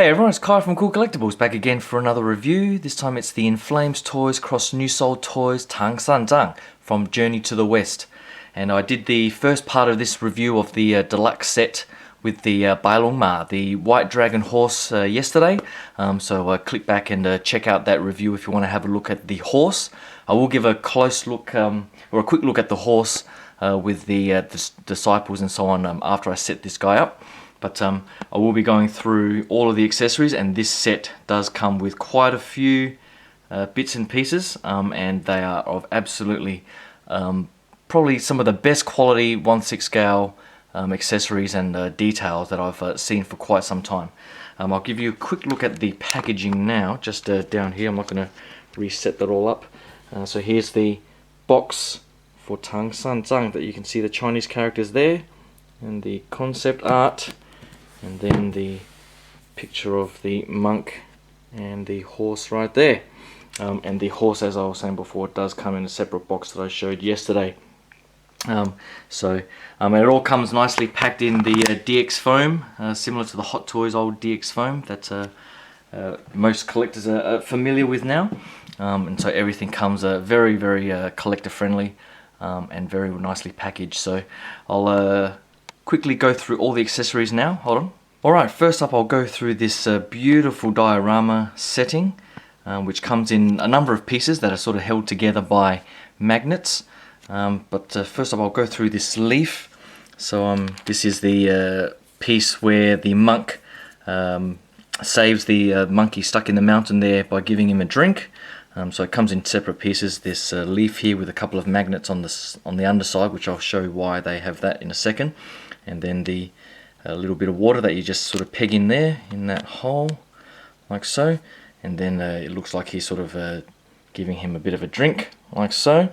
Hey everyone, it's Kai from Kool Collectibles back again for another review. This time it's the Inflames toys cross Newsoul toys Tang Sanzang from Journey to the West. And I did the first part of this review of the deluxe set with the Bailongma, the white dragon horse yesterday. So click back and check out that review if you want to have a look at the horse. I will give a close look or a quick look at the horse with the disciples and so on after I set this guy up. But I will be going through all of the accessories, and this set does come with quite a few bits and pieces, and they are of absolutely probably some of the best quality 1/6 scale accessories and details that I've seen for quite some time. I'll give you a quick look at the packaging now, just down here. I'm not going to reset that all up. So here's the box for Tang Sanzang that you can see the Chinese characters there, and the concept art. And then the picture of the monk and the horse right there. And the horse, as I was saying before, it does come in a separate box that I showed yesterday. It all comes nicely packed in the DX foam, similar to the Hot Toys old DX foam that most collectors are familiar with now. And so everything comes very, very collector friendly and very nicely packaged. So I'll quickly go through all the accessories now. Hold on. Alright, first up I'll go through this beautiful diorama setting, which comes in a number of pieces that are sort of held together by magnets. First up I'll go through this leaf. So this is the piece where the monk saves the monkey stuck in the mountain there by giving him a drink. So it comes in separate pieces. This leaf here with a couple of magnets on the underside, which I'll show why they have that in a second. And then the little bit of water that you just sort of peg in there, in that hole, like so. And then it looks like he's sort of giving him a bit of a drink, like so.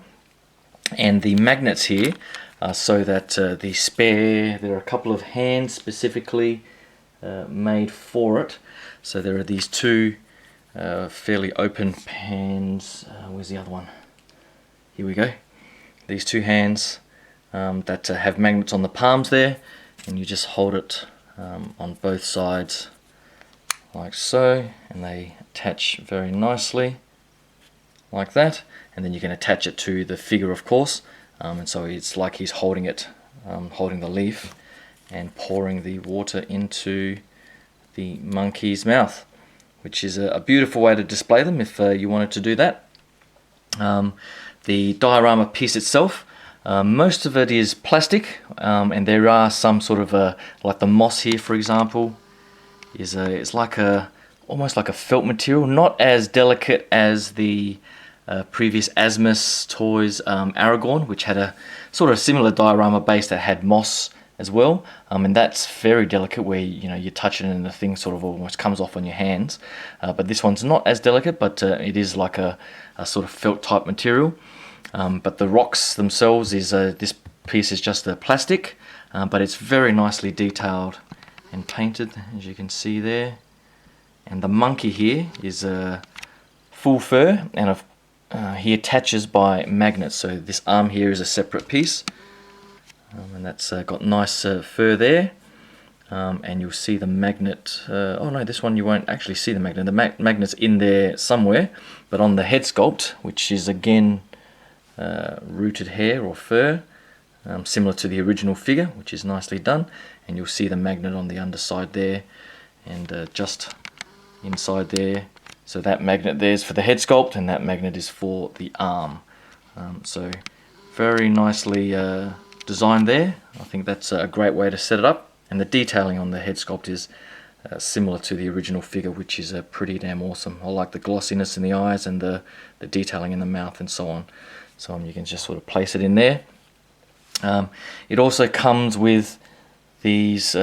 And the magnets here are so that there are a couple of hands specifically made for it. So there are these two fairly open hands. Where's the other one? Here we go. These two hands that have magnets on the palms there, and you just hold it on both sides like so, and they attach very nicely like that. And then you can attach it to the figure, of course, and so it's like he's holding it, holding the leaf and pouring the water into the monkey's mouth, which is a beautiful way to display them if you wanted to do that. The diorama piece itself, most of it is plastic, and there are some sort of like the moss here, for example, it's like almost like a felt material, not as delicate as the previous Asmus toys Aragorn, which had a sort of similar diorama base that had moss as well, and that's very delicate, where you touch it and the thing sort of almost comes off on your hands. But this one's not as delicate, but it is like a sort of felt type material. But the rocks themselves this piece is just plastic, but it's very nicely detailed and painted, as you can see there. And the monkey here is full fur, and he attaches by magnets. So this arm here is a separate piece, and that's got nice fur there. And you'll see the magnet. Oh no, this one you won't actually see the magnet. The magnet's in there somewhere, but on the head sculpt, which is again rooted hair or fur, similar to the original figure, which is nicely done. And you'll see the magnet on the underside there, and just inside there. So that magnet there is for the head sculpt, and that magnet is for the arm. So very nicely designed there. I think that's a great way to set it up. And the detailing on the head sculpt is similar to the original figure, which is pretty damn awesome. I like the glossiness in the eyes and the detailing in the mouth and so on. So you can just sort of place it in there. It also comes with these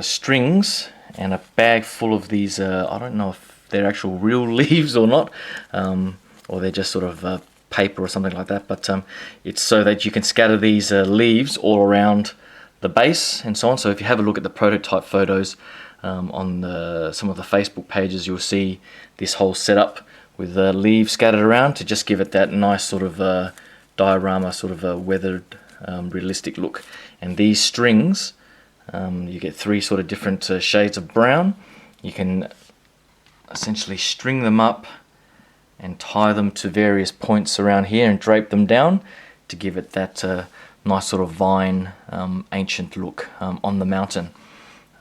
strings and a bag full of these, I don't know if they're actual real leaves or not, or they're just sort of paper or something like that, but it's so that you can scatter these leaves all around the base and so on. So if you have a look at the prototype photos on some of the Facebook pages, you'll see this whole setup with leaves scattered around to just give it that nice sort of diorama, sort of weathered, realistic look. And these strings, you get three sort of different shades of brown, you can essentially string them up and tie them to various points around here and drape them down to give it that nice sort of vine ancient look on the mountain.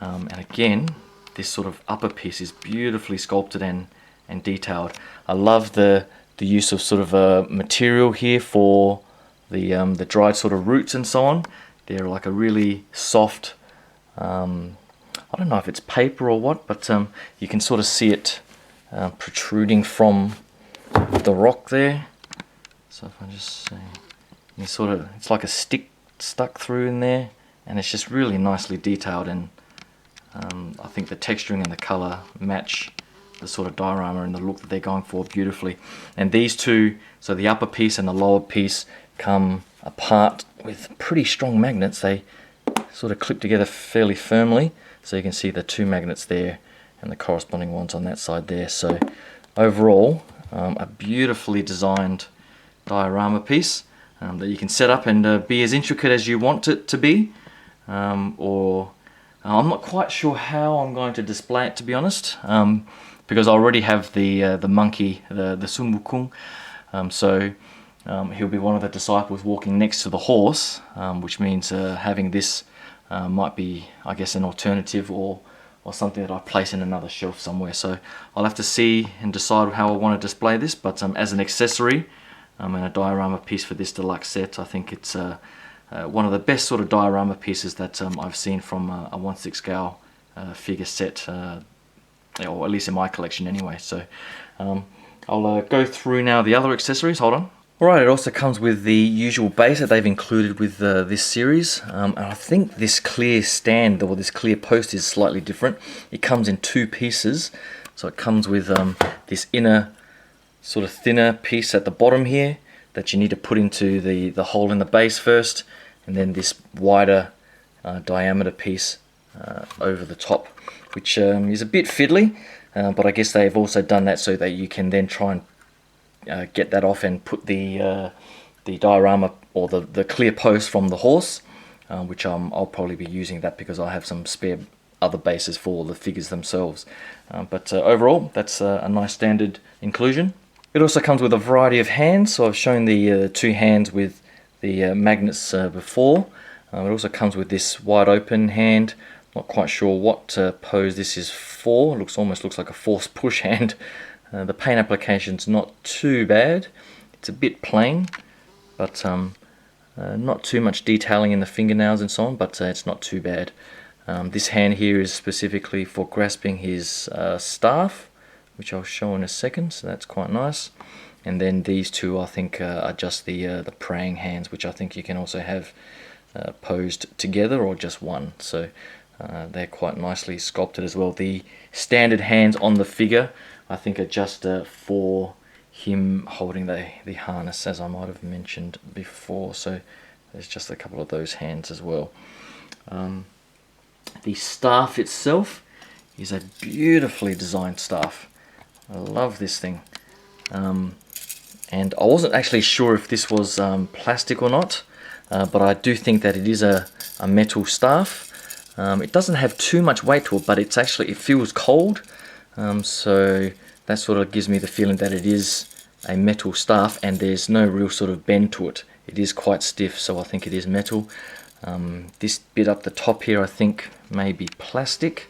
And again, this sort of upper piece is beautifully sculpted and detailed. I love the use of sort of a material here for the dried sort of roots and so on. They're like a really soft, I don't know if it's paper or what, but you can sort of see it protruding from the rock there. So if I just say, you sort of, it's like a stick stuck through in there, and it's just really nicely detailed, and I think the texturing and the color match the sort of diorama and the look that they're going for beautifully. And these two, so the upper piece and the lower piece, come apart with pretty strong magnets. They sort of clip together fairly firmly, so you can see the two magnets there and the corresponding ones on that side there. So overall, a beautifully designed diorama piece that you can set up and be as intricate as you want it to be, or I'm not quite sure how I'm going to display it, to be honest, because I already have the monkey, the Sun Wukong, so he'll be one of the disciples walking next to the horse, which means having this might be, I guess, an alternative or something that I place in another shelf somewhere. So I'll have to see and decide how I want to display this, but as an accessory and a diorama piece for this deluxe set, I think it's one of the best sort of diorama pieces that I've seen from a 1/6 scale figure set, or at least in my collection anyway. So I'll go through now the other accessories. Hold on. Alright, it also comes with the usual base that they've included with this series, and I think this clear stand, or this clear post, is slightly different. It comes in two pieces, so it comes with this inner sort of thinner piece at the bottom here that you need to put into the hole in the base first, and then this wider diameter piece over the top, which is a bit fiddly, but I guess they've also done that so that you can then try and get that off and put the diorama or the clear post from the horse, which I'll probably be using that because I have some spare other bases for the figures themselves. But overall, that's a nice standard inclusion. It also comes with a variety of hands, so I've shown the two hands with the magnets before. It also comes with this wide open hand. Not quite sure what pose this is for. It almost looks like a force push hand. The paint application's not too bad. It's a bit plain, but not too much detailing in the fingernails and so on, but it's not too bad. This hand here is specifically for grasping his staff, which I'll show in a second, so that's quite nice. And then these two, I think, are just the praying hands, which I think you can also have posed together or just one. So they're quite nicely sculpted as well. The standard hands on the figure, I think, are just for him holding the harness, as I might have mentioned before. So there's just a couple of those hands as well. The staff itself is a beautifully designed staff. I love this thing. And I wasn't actually sure if this was plastic or not, but I do think that it is a metal staff. It doesn't have too much weight to it, but it feels cold. So that sort of gives me the feeling that it is a metal staff, and there's no real sort of bend to it. It is quite stiff, so I think it is metal. This bit up the top here, I think, may be plastic,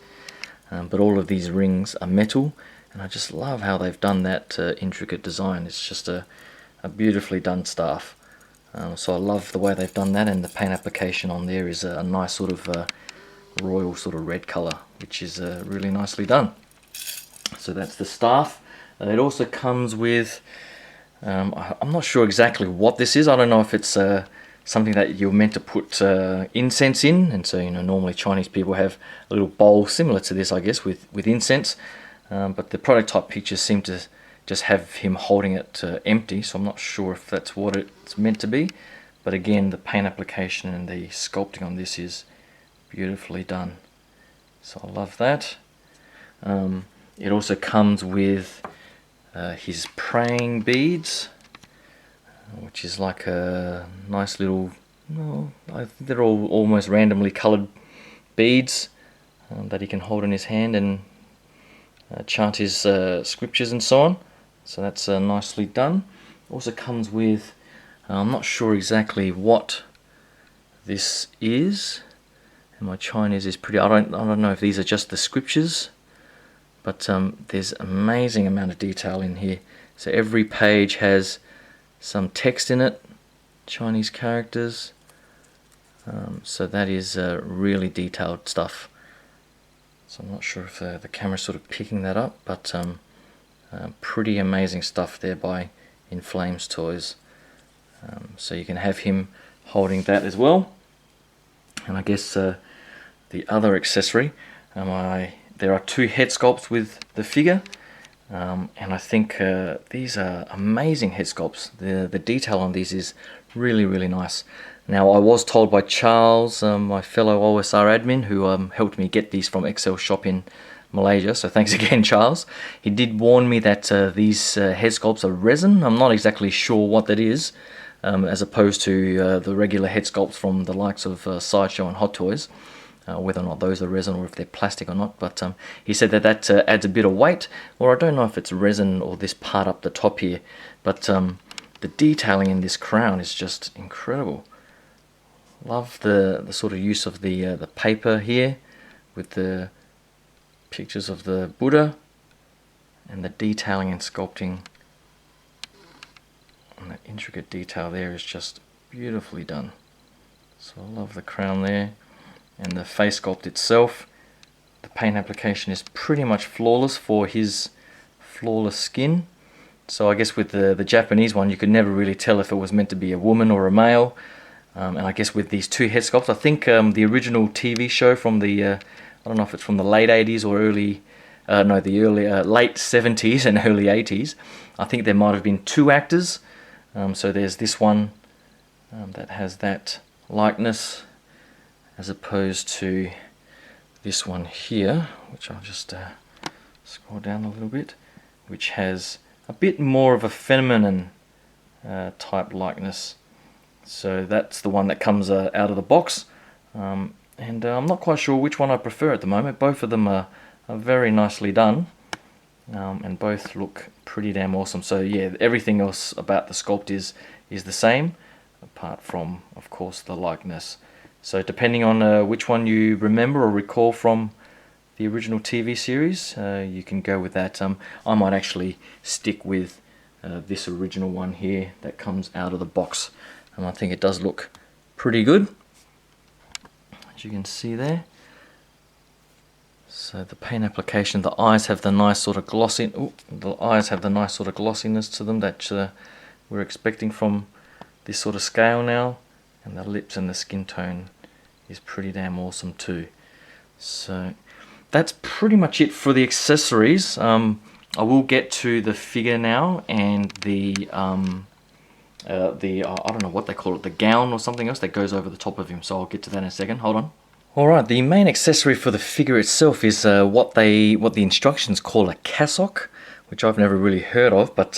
but all of these rings are metal, and I just love how they've done that intricate design. It's just a beautifully done staff. So I love the way they've done that, and the paint application on there is a nice sort of royal sort of red color, which is really nicely done. So that's the staff. It also comes with, I'm not sure exactly what this is. I don't know if it's something that you're meant to put incense in, and so, you know, normally Chinese people have a little bowl similar to this, I guess, with incense, but the prototype pictures seem to just have him holding it empty, so I'm not sure if that's what it's meant to be. But again, the paint application and the sculpting on this is beautifully done, so I love that. It also comes with his praying beads, which is like a nice little, I think they're all almost randomly coloured beads that he can hold in his hand, and chant his scriptures and so on. So that's nicely done. Also comes with, I'm not sure exactly what this is, and my Chinese is pretty. I don't know if these are just the scriptures, but there's amazing amount of detail in here. So every page has some text in it, Chinese characters. So that is really detailed stuff. So I'm not sure if the camera's sort of picking that up, but pretty amazing stuff there by Inflames Toys. So you can have him holding that as well. And I guess the other accessory, there are 2 head sculpts with the figure, and I think these are amazing head sculpts. The detail on these is really nice. Now, I was told by Charles, my fellow OSR admin, who helped me get these from XL Shop in Malaysia, so thanks again, Charles. He did warn me that these head sculpts are resin. I'm not exactly sure what that is, as opposed to the regular head sculpts from the likes of Sideshow and Hot Toys, whether or not those are resin or if they're plastic or not. But he said that adds a bit of weight, or I don't know if it's resin or this part up the top here, but the detailing in this crown is just incredible. Love the sort of use of the paper here with the pictures of the Buddha, and the detailing and sculpting and that intricate detail there is just beautifully done. So I love the crown there, and the face sculpt itself. The paint application is pretty much flawless for his flawless skin. So I guess with the Japanese one, you could never really tell if it was meant to be a woman or a male. And I guess with these 2 head sculpts, I think the original TV show from the, I don't know if it's from the late 80s or late 70s and early 80s. I think there might have been 2 actors. So there's this one that has that likeness, as opposed to this one here, which I'll just scroll down a little bit, which has a bit more of a feminine type likeness. So that's the one that comes out of the box, and I'm not quite sure which one I prefer at the moment. Both of them are very nicely done, and both look pretty damn awesome. So yeah, everything else about the sculpt is the same, apart from, of course, the likeness. So depending on which one you remember or recall from the original TV series, you can go with that. I might actually stick with this original one here that comes out of the box. And I think it does look pretty good, as you can see there. So the paint application, the eyes have the nice sort of glossiness to them that we're expecting from this sort of scale now. And the lips and the skin tone is pretty damn awesome too. So that's pretty much it for the accessories. I will get to the figure now, and the I don't know what they call it, the gown or something else that goes over the top of him, so I'll get to that in a second. Hold on. Alright, the main accessory for the figure itself is what the instructions call a cassock, which I've never really heard of, but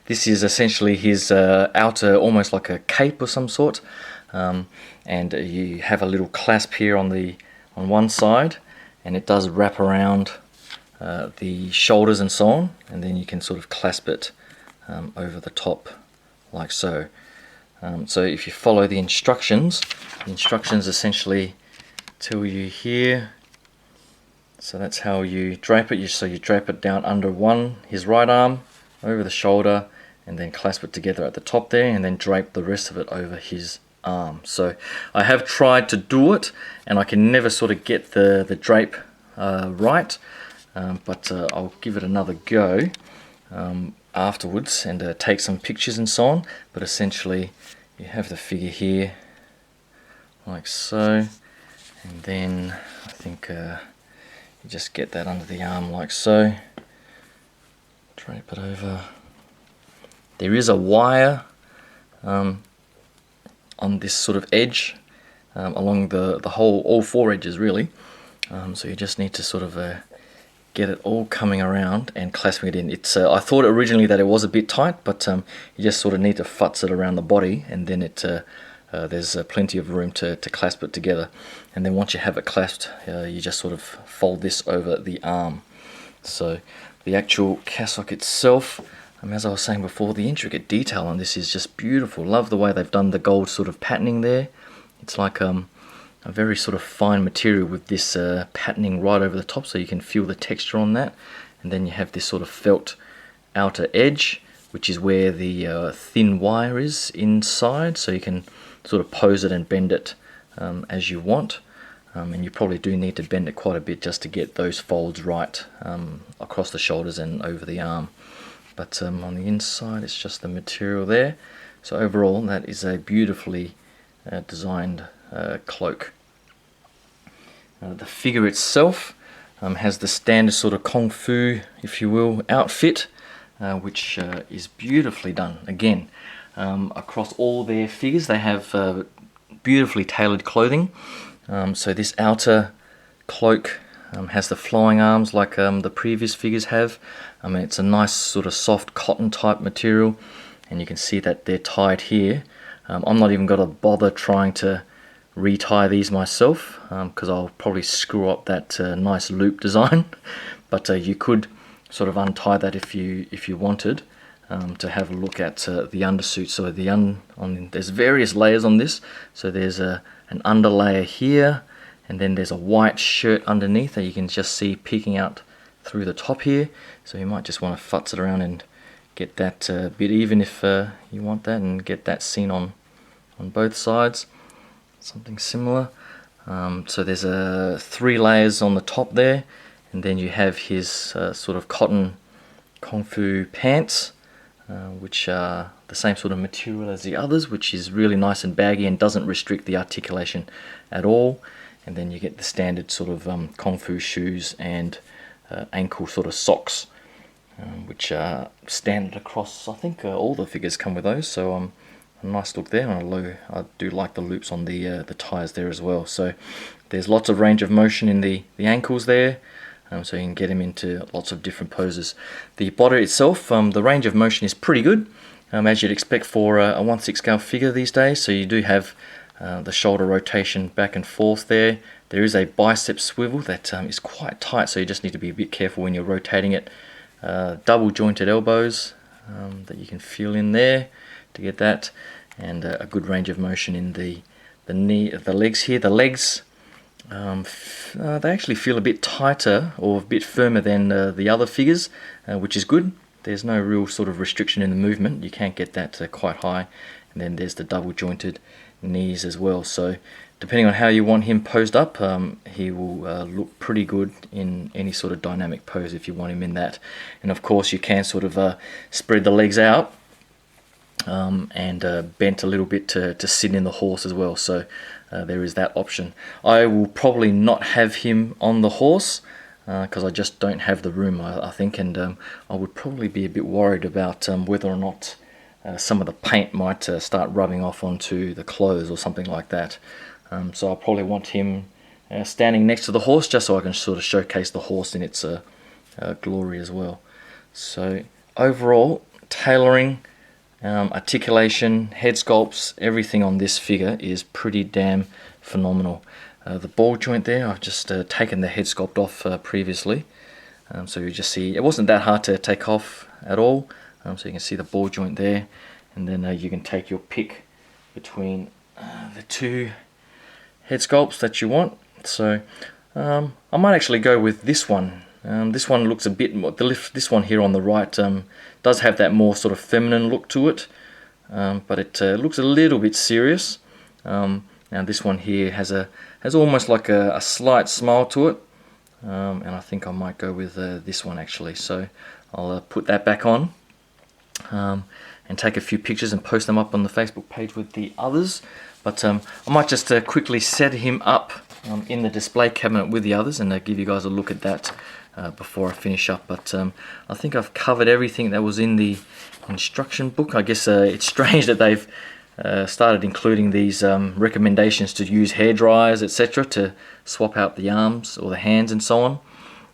this is essentially his outer, almost like a cape of some sort, and you have a little clasp here on one side, and it does wrap around the shoulders and so on, and then you can sort of clasp it over the top like so. So if you follow the instructions essentially tell you here. So that's how you drape it. So you drape it down under his right arm, over the shoulder, and then clasp it together at the top there, and then drape the rest of it over his arm. So I have tried to do it, and I can never sort of get the drape right, but I'll give it another go afterwards and take some pictures and so on. But essentially you have the figure here like so, and then I think you just get that under the arm like so, drape it over. There is a wire on this sort of edge along all 4 edges really, so you just need to sort of get it all coming around and clasping it in. It's I thought originally that it was a bit tight, but you just sort of need to futz it around the body, and then there's plenty of room to clasp it together. And then once you have it clasped, you just sort of fold this over the arm. So the actual cassock itself, as I was saying before, the intricate detail on this is just beautiful. Love the way they've done the gold sort of patterning there. It's like a very sort of fine material with this patterning right over the top, so you can feel the texture on that. And then you have this sort of felt outer edge, which is where the thin wire is inside, so you can sort of pose it and bend it as you want. And you probably do need to bend it quite a bit just to get those folds right across the shoulders and over the arm. But on the inside, it's just the material there. So overall, that is a beautifully designed cloak. The figure itself has the standard sort of kung fu, if you will, outfit, which is beautifully done. Again, across all their figures, they have beautifully tailored clothing. So this outer cloak has the flowing arms like the previous figures have. It's a nice sort of soft cotton type material, and you can see that they're tied here. I'm not even going to bother trying to retie these myself because I'll probably screw up that nice loop design. But you could sort of untie that if you wanted to have a look at the undersuit. So there's various layers on this. So there's an underlayer here, and then there's a white shirt underneath that you can just see peeking out through the top here. So you might just want to futz it around and get that bit even if you want that, and get that seen on both sides. Something similar. So there's 3 layers on the top there, and then you have his sort of cotton kung fu pants, which are the same sort of material as the others, which is really nice and baggy and doesn't restrict the articulation at all. And then you get the standard sort of kung fu shoes and ankle sort of socks, which are standard across, I think all the figures come with those. So a nice look there, and I do like the loops on the ties there as well. So there's lots of range of motion in the ankles there, so you can get him into lots of different poses. The body itself, the range of motion is pretty good, as you'd expect for a 1/6 scale figure these days. So you do have the shoulder rotation back and forth there. There is a bicep swivel that is quite tight, so you just need to be a bit careful when you're rotating it. Double jointed elbows that you can feel in there to get that, and a good range of motion in the legs here. The legs, they actually feel a bit tighter or a bit firmer than the other figures, which is good. There's no real sort of restriction in the movement. You can't get that quite high. And then there's the double jointed knees as well. So depending on how you want him posed up, he will look pretty good in any sort of dynamic pose if you want him in that. And of course you can sort of spread the legs out and bent a little bit to sit in the horse as well. So there is that option. I will probably not have him on the horse because I just don't have the room, I think, and I would probably be a bit worried about whether or not some of the paint might start rubbing off onto the clothes or something like that. So I'll probably want him standing next to the horse just so I can sort of showcase the horse in its glory as well. So overall, tailoring, articulation, head sculpts, everything on this figure is pretty damn phenomenal. The ball joint there, I've just taken the head sculpt off previously, so you just see it wasn't that hard to take off at all. So you can see the ball joint there, and then you can take your pick between the 2 head sculpts that you want. So I might actually go with this one. This one looks a bit more, this one here on the right does have that more sort of feminine look to it, but it looks a little bit serious. Now this one here has almost like a slight smile to it, and I think I might go with this one actually. So I'll put that back on and take a few pictures and post them up on the Facebook page with the others. But I might just quickly set him up in the display cabinet with the others and give you guys a look at that before I finish up. But I think I've covered everything that was in the instruction book. I guess it's strange that they've started including these recommendations to use hair dryers, etc., to swap out the arms or the hands and so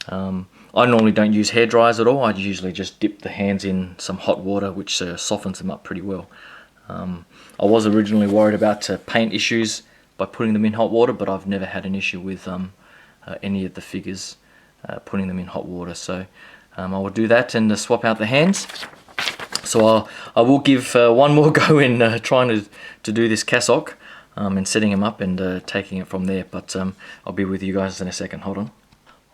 on. I normally don't use hair dryers at all. I usually just dip the hands in some hot water, which softens them up pretty well. I was originally worried about paint issues by putting them in hot water, but I've never had an issue with any of the figures putting them in hot water. So I will do that and swap out the hands. So I will give one more go in trying to do this cassock and setting him up and taking it from there. But I'll be with you guys in a second. Hold on.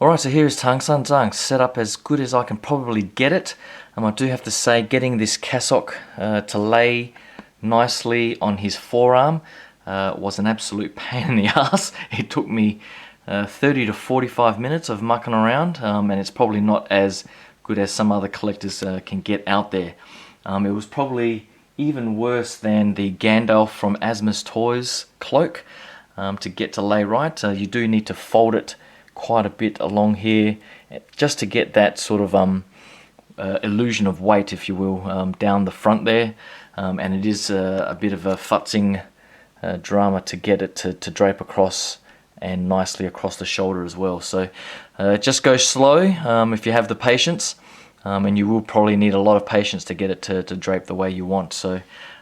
Alright, so here is Tang Sanzang, set up as good as I can probably get it. I do have to say, getting this cassock to lay nicely on his forearm was an absolute pain in the ass. It took me 30 to 45 minutes of mucking around, and it's probably not as good as some other collectors can get out there. It was probably even worse than the Gandalf from Asmus Toys cloak to get to lay right. You do need to fold it quite a bit along here just to get that sort of illusion of weight, if you will, down the front there, and it is a bit of a futzing drama to get it to drape across and nicely across the shoulder as well. So just go slow if you have the patience, and you will probably need a lot of patience to get it to drape the way you want. So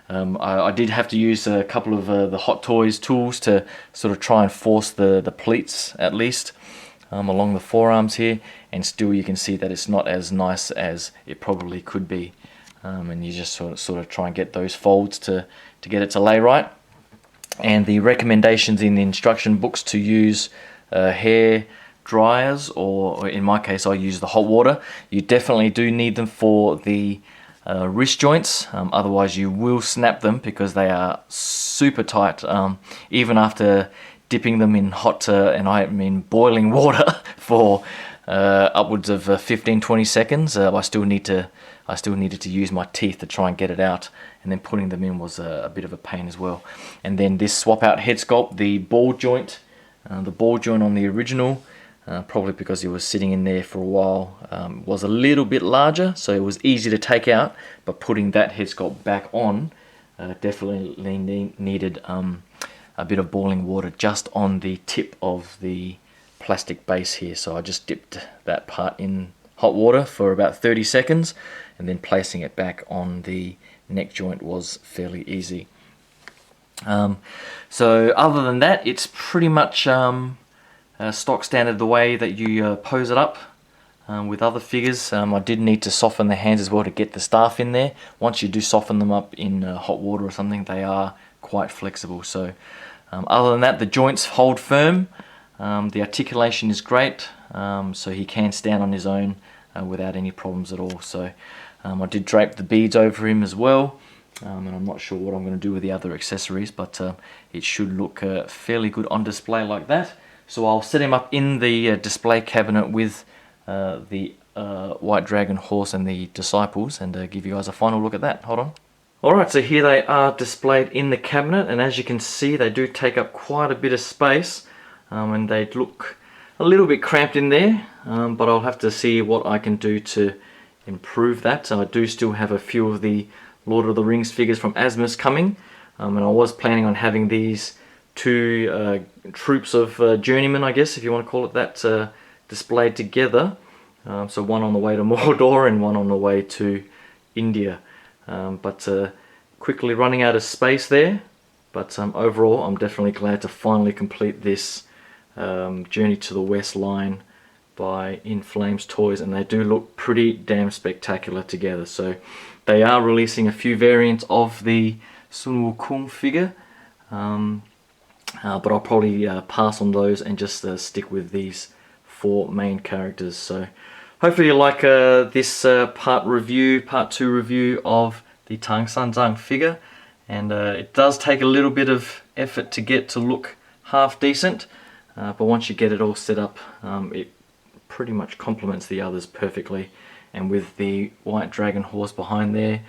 I did have to use a couple of the Hot Toys tools to sort of try and force the pleats at least along the forearms here, and still you can see that it's not as nice as it probably could be, and you just sort of try and get those folds to get it to lay right. And the recommendations in the instruction books to use hair dryers, or in my case I use the hot water. You definitely do need them for the wrist joints, otherwise you will snap them because they are super tight. Even after dipping them in hot, and I mean boiling water for upwards of 15-20 seconds, I still needed to use my teeth to try and get it out, and then putting them in was a bit of a pain as well. And then this swap out head sculpt, the ball joint on the original, probably because it was sitting in there for a while, was a little bit larger, so it was easy to take out, but putting that head sculpt back on definitely needed a bit of boiling water just on the tip of the plastic base here. So I just dipped that part in hot water for about 30 seconds, and then placing it back on the neck joint was fairly easy. So other than that, it's pretty much stock standard the way that you pose it up with other figures. I did need to soften the hands as well to get the staff in there. Once you do soften them up in hot water or something, they are quite flexible. So other than that, the joints hold firm, the articulation is great, so he can stand on his own without any problems at all. So I did drape the beads over him as well, and I'm not sure what I'm going to do with the other accessories, but it should look fairly good on display like that. So I'll set him up in the display cabinet with the White Dragon horse and the disciples, and give you guys a final look at that. Hold on. Alright, so here they are displayed in the cabinet, and as you can see they do take up quite a bit of space, and they look a little bit cramped in there, but I'll have to see what I can do to improve that. So I do still have a few of the Lord of the Rings figures from Asmus coming, and I was planning on having these two troops of journeymen, I guess if you want to call it that, displayed together. So one on the way to Mordor and one on the way to India. But quickly running out of space there. But overall, I'm definitely glad to finally complete this Journey to the West line by Inflames Toys, and they do look pretty damn spectacular together. So they are releasing a few variants of the Sun Wukong figure, but I'll probably pass on those and just stick with these four main characters. So hopefully you like this part 2 review of the Tang Sanzang figure, and it does take a little bit of effort to get to look half decent, but once you get it all set up, it pretty much complements the others perfectly. And with the White Dragon horse behind there,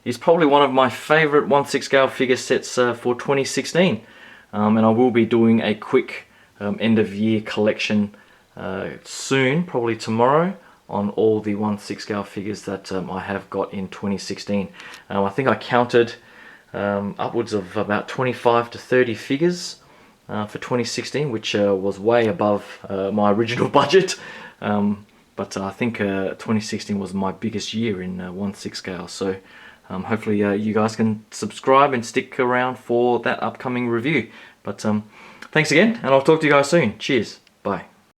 it's probably one of my favourite 1/6 scale figure sets for 2016, and I will be doing a quick end of year collection soon, probably tomorrow, on all the 1/6 scale figures that I have got in 2016. I think I counted upwards of about 25 to 30 figures for 2016, which was way above my original budget, but I think 2016 was my biggest year in 1/6 scale. So hopefully you guys can subscribe and stick around for that upcoming review. But thanks again, and I'll talk to you guys soon. Cheers, bye.